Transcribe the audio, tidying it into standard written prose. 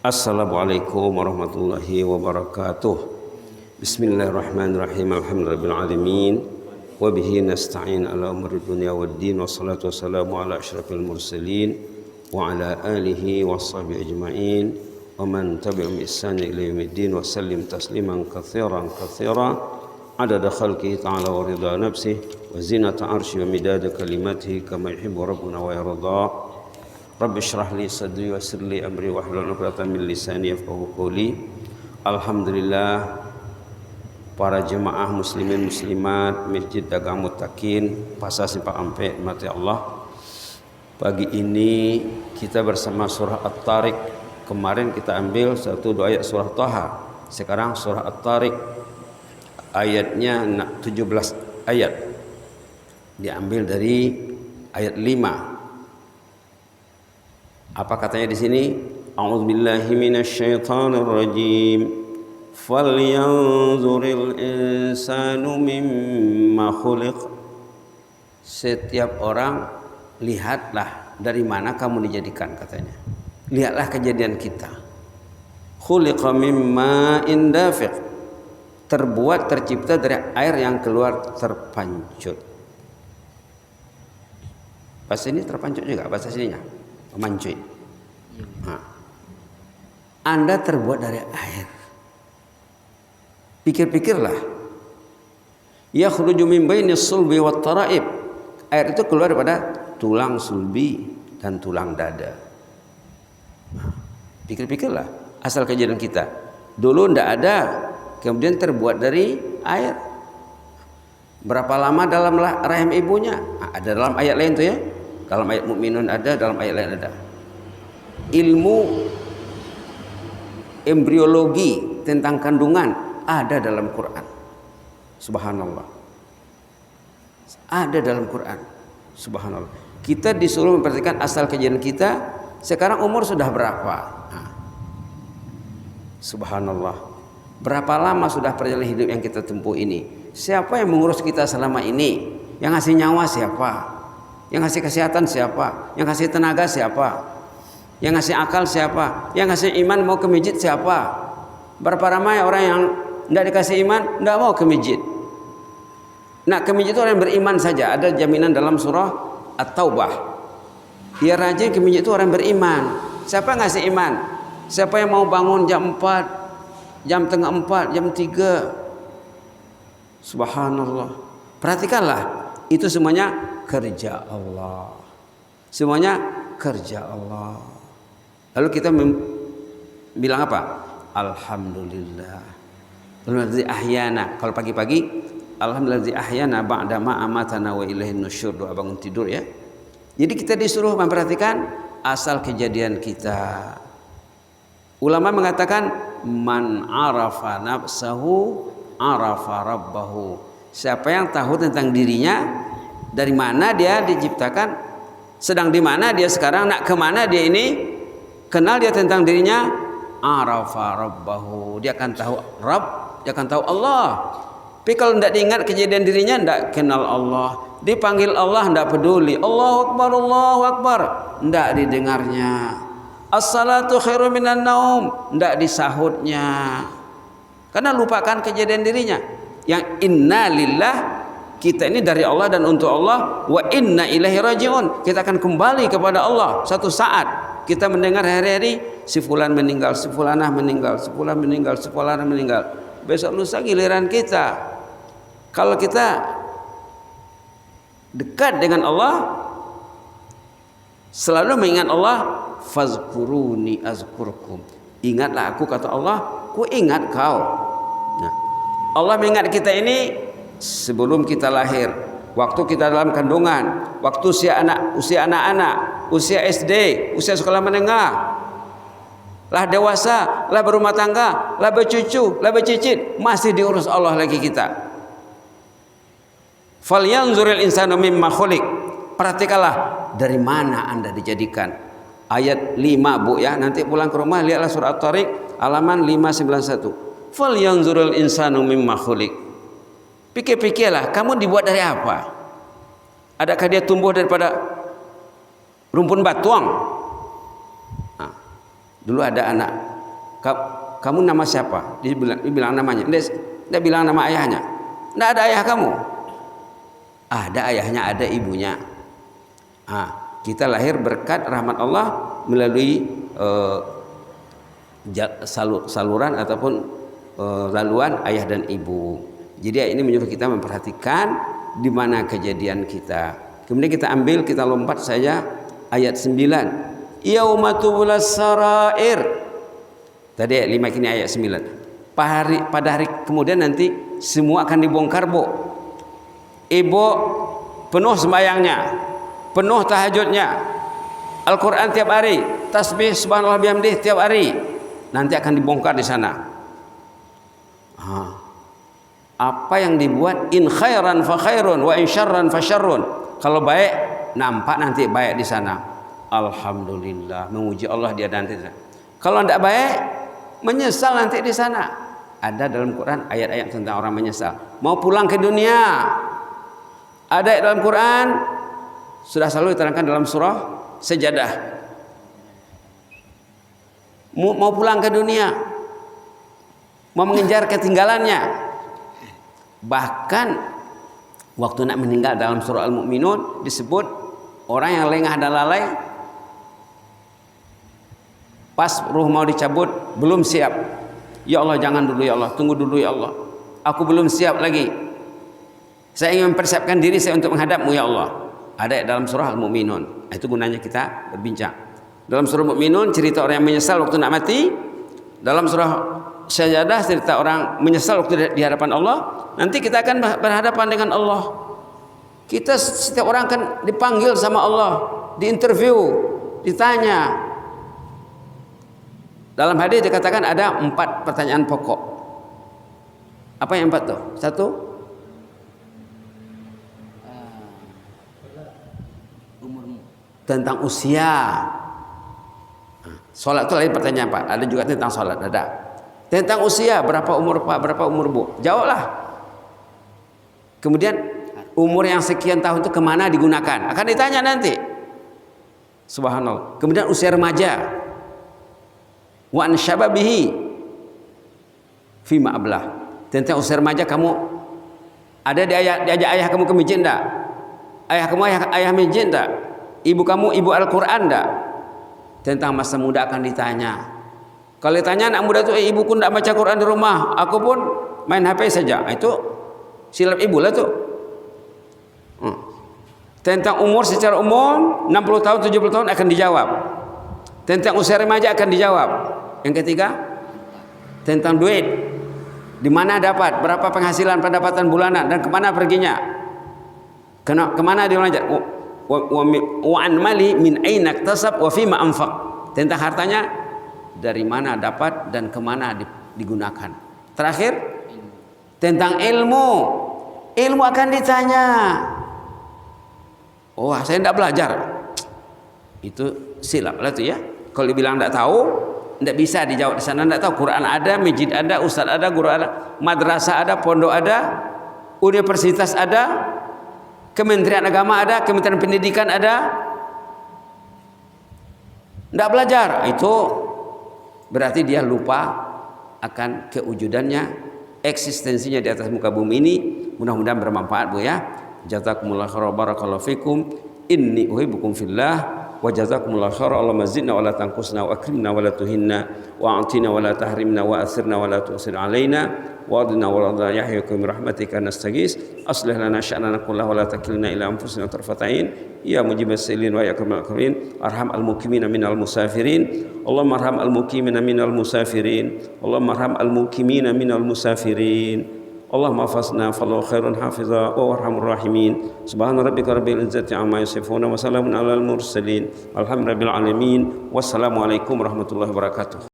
Assalamualaikum warahmatullahi wabarakatuh. Bismillahirrahmanirrahim. Alhamdulillahil alamin. Wa bihi nasta'in ala umuri dunya waddin. Wassalatu wassalamu ala asyrafil mursalin wa ala alihi washabihi ajma'in wa man tabi'ahum bi ihsan ila yaumiddin wa sallim tasliman katsiran adada khalqihi ta'ala wa ridha nafsihi wa zinata 'arsyihi wa midada kalimatihi kama yuhibbu rabbuna wa yarda. Rabbi syrah li sadri wa yassir li amri wahlul 'uqdatam min lisani yafqahu qawli. Alhamdulillah, para jemaah muslimin muslimat Masjid Dagang Muttaqin Pasar Simpang Ampek mati Allah. Pagi ini kita bersama surah At-Tariq. Kemarin kita ambil 1-2 ayat surah Thaha. Sekarang surah At-Tariq ayatnya 17 ayat. Diambil dari ayat 5. Apa katanya di sini? A'udzubillahi minasyaitonir rajim. Falyanzuril insanu mimma khuliq. Setiap orang lihatlah dari mana kamu dijadikan, katanya. Lihatlah kejadian kita. Khuliqa mimma indafiq. Terbuat, tercipta dari air yang keluar terpancut. Bahasa ini terpancut juga bahasa sininya. Mancuy. Nah, Anda terbuat dari air. Pikir-pikirlah. Yakhruju min bainis sulbi wat taraib. Air itu keluar daripada tulang sulbi dan tulang dada. Nah, pikir-pikirlah asal kejadian kita. Dulu ndak ada, kemudian terbuat dari air. Berapa lama dalam rahim ibunya? Nah, ada dalam ayat lain tuh ya. Dalam ayat Mukminun ada, dalam ayat lain ada. Ilmu embriologi tentang kandungan ada dalam Quran. Subhanallah. Ada dalam Quran. Subhanallah. Kita disuruh memperhatikan asal kejadian kita. Sekarang umur sudah berapa? Nah. Subhanallah. Berapa lama sudah perjalanan hidup yang kita tempuh ini? Siapa yang mengurus kita selama ini? Yang ngasih nyawa siapa? Yang ngasih kesehatan siapa? Yang ngasih tenaga siapa? Yang ngasih akal siapa? Yang ngasih iman mau ke masjid siapa? Berapa ramai orang yang tidak dikasih iman, tidak mau ke masjid. Nah, ke masjid itu orang yang beriman saja. Ada jaminan dalam surah At-Taubah. Dia rajin ke masjid itu orang beriman. Siapa yang ngasih iman? Siapa yang mau bangun jam 4, jam tengah 4, jam 3? Subhanallah. Perhatikanlah, itu semuanya kerja Allah. Semuanya kerja Allah. Lalu kita bilang apa? Alhamdulillah. Alhamdulillah ahyana. Kalau pagi-pagi, alhamdulillah ahyana ba'da ma amatana wa ilaihin nusyur. Doa bangun tidur ya. Jadi kita disuruh memperhatikan asal kejadian kita. Ulama mengatakan man arafa nafsahu arafa rabbahu. Siapa yang tahu tentang dirinya, dari mana dia diciptakan, sedang di mana dia sekarang, nak kemana dia ini, kenal dia tentang dirinya, arafa rabbahu. Dia akan tahu Rabb, dia akan tahu Allah. Tapi kalau tidak diingat kejadian dirinya, tidak kenal Allah. Dipanggil Allah, tidak peduli. Allahu Akbar, Allahu Akbar, tidak didengarnya. As-salatu khairu minan naum, tidak disahutnya. Karena lupakan kejadian dirinya. Yang inna lillah, kita ini dari Allah dan untuk Allah, wa inna ilaihi rajiun, kita akan kembali kepada Allah. Satu saat kita mendengar hari-hari si fulan meninggal, si fulanah meninggal, si fulan meninggal, si fulanah meninggal. Besok lusa giliran kita. Kalau kita dekat dengan Allah, selalu mengingat Allah, fazkuruni azkurkum. Ingatlah aku, kata Allah, ku ingat kau. Nah, Allah mengingat kita ini sebelum kita lahir, waktu kita dalam kandungan, waktu usia anak-anak, usia SD, usia sekolah menengah, lah dewasa, lah berumah tangga, lah bercucu, lah bercicit, masih diurus Allah lagi kita. Falyanzuril insanu mimma khuliq. Perhatikanlah dari mana Anda dijadikan. Ayat 5 Bu ya, nanti pulang ke rumah lihatlah surah At-Tariq halaman 591. Falyanzuril insanu mimma khuliq. Pikir-pikirlah, kamu dibuat dari apa? Adakah dia tumbuh daripada rumpun batuang? Nah, dulu ada anak Kamu nama siapa? Dia bilang namanya. Dia bilang nama ayahnya. Tidak ada ayah kamu. Ada ayahnya, ada ibunya. Kita lahir berkat rahmat Allah melalui saluran ataupun laluan ayah dan ibu. Jadi ini menyuruh kita memperhatikan di mana kejadian kita. Kemudian kita ambil, kita lompat saja ayat 9. Yauma tubulas sarair. Tadi ayat 5, kini ayat 9. Pada hari kemudian nanti semua akan dibongkar, Bu. Ibu penuh sembayangnya, penuh tahajudnya, Al-Quran tiap hari, tasbih subhanallah bihamdih tiap hari. Nanti akan dibongkar di sana. Apa yang dibuat, in khairan fa khairun wa in syarran fa syarrun. Kalau baik nampak nanti baik di sana. Alhamdulillah, memuji Allah dia nanti. Kalau tidak baik, menyesal nanti di sana. Ada dalam Quran ayat-ayat tentang orang menyesal. Mau pulang ke dunia. Ada ayat dalam Quran sudah selalu diterangkan dalam surah Sajadah. Mau pulang ke dunia, mau mengejar ketinggalannya. Bahkan waktu nak meninggal dalam surah Al-Mu'minun disebut orang yang lengah dan lalai, pas ruh mau dicabut belum siap. Ya Allah, jangan dulu ya Allah, tunggu dulu ya Allah, aku belum siap lagi, saya ingin mempersiapkan diri saya untuk menghadapmu ya Allah. Ada dalam surah Al-Mu'minun. Itu gunanya kita berbincang. Dalam surah Al-Mu'minun cerita orang yang menyesal waktu nak mati. Dalam surah Sajadah cerita orang menyesal waktu di hadapan Allah. Nanti kita akan berhadapan dengan Allah. Kita setiap orang akan dipanggil sama Allah, diinterview, ditanya. Dalam hadis dikatakan ada 4 pertanyaan pokok. Apa yang 4 tuh? 1, tentang usia. Sholat itu lain pertanyaan Pak. Ada juga tentang sholat, ada. Tentang usia, berapa umur Pak, berapa umur Bu? Jawablah. Kemudian umur yang sekian tahun itu kemana digunakan? Akan ditanya nanti. Subhanallah. Kemudian usia remaja. Wa an syababihi fima ablah. Tentang usia remaja, kamu ada diajak ayah kamu ke masjid enggak? Ayah kamu ayah masjid enggak? Ibu kamu ibu Al-Quran enggak? Tentang masa muda akan ditanya. Kalau ditanya anak muda itu, ibuku enggak baca Quran di rumah, aku pun main HP saja. Itu silap ibu lah tuh. Tentang umur secara umum 60 tahun 70 tahun akan dijawab. Tentang usia remaja akan dijawab. Yang ketiga, tentang duit. Di mana dapat, berapa penghasilan pendapatan bulanan dan kemana perginya? Kemana dia belajar? Wa an mali min aina iktasab wa fima anfaq. Tentang hartanya dari mana dapat dan kemana digunakan. Terakhir, tentang ilmu. Ilmu akan ditanya. Oh, saya tidak belajar. Itu silap lah itu ya. Kalau dibilang tidak tahu, tidak bisa dijawab di sana. Tidak tahu. Quran ada, masjid ada, ustaz ada, guru ada, madrasah ada, pondok ada, universitas ada, Kementerian Agama ada, Kementerian Pendidikan ada. Tidak belajar, itu berarti dia lupa akan kewujudannya, eksistensinya di atas muka bumi ini. Mudah-mudahan bermanfaat Bu ya. Jazakumullah khairan, barakallahu fikum. Inni uhibbukum fillah. Wa jazakumullah khairan. Allahumma zidna wa la tanqusna wa akrimna wa la tuhinna wa a'tina wa la tahrimna wa athirna wa la tu'sir alaina wa adna wa la yahyikum rahmatika nastaghis. Aslih lana sya'nana kullahu wa la takilna ila anfusina tarfatain. Ya mujibas sailin wa ya akmal akhirin. Arham al-mukimina minal musafirin. Allahumma arham al-mukimina minal musafirin. Allahumma arham al-mukimina minal musafirin. Allahumma hafizna fallahu khairun hafiza wa arhamur rahimin. Subhana rabbika rabbil izzati amma yasifun wa salamun alal mursalin. Alhamdulillahi alamin. Wassalamu alaikum warahmatullahi wabarakatuh.